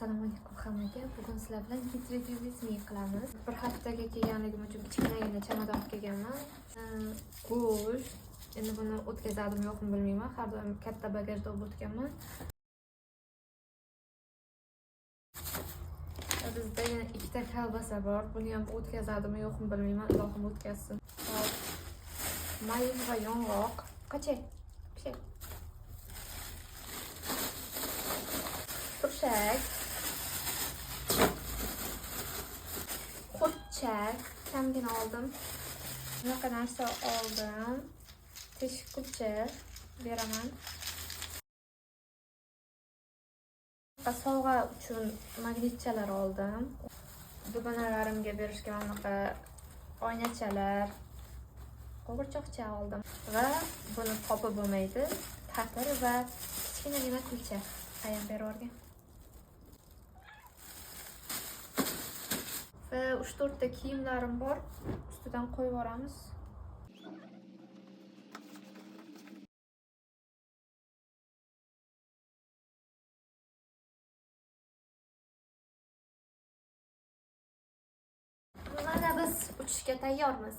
Assalomu alaykum hammaga. Bugun sizlar bilan kit review'ni qilamiz. Bir haftaga kelganligim uchun kichkinagina chamadon olib kelganman. Go'sht. Endi buni o'tkazadimmi yo'qmi bilmayman. Har doim katta bagajda olib o'tganman. Bizda yana ikkita kolbasa bor. Buni ham o'tkazadimmi yo'qmi bilmayman. Ilohim o'tkazsin. Mayiz va yong'oq. Qachon? Pish. Turshak. Qo'chak. Kamgina oldim. Bunaqa narsa oldim. Teshikkulcha beraman. Sovg'a uchun magnitchalar oldim. Dugonalarimga berishga bunaqa oynachalar, qo'g'irchoqcha oldim va buni topib bo'lmaydi. Ta'tir va kichkinagina kulcha ayam berib yuborgan. Va 3-4 ta kiyimlarim bor. Ustidan qo'yib yuboramiz. Mana biz uchishga tayyormiz.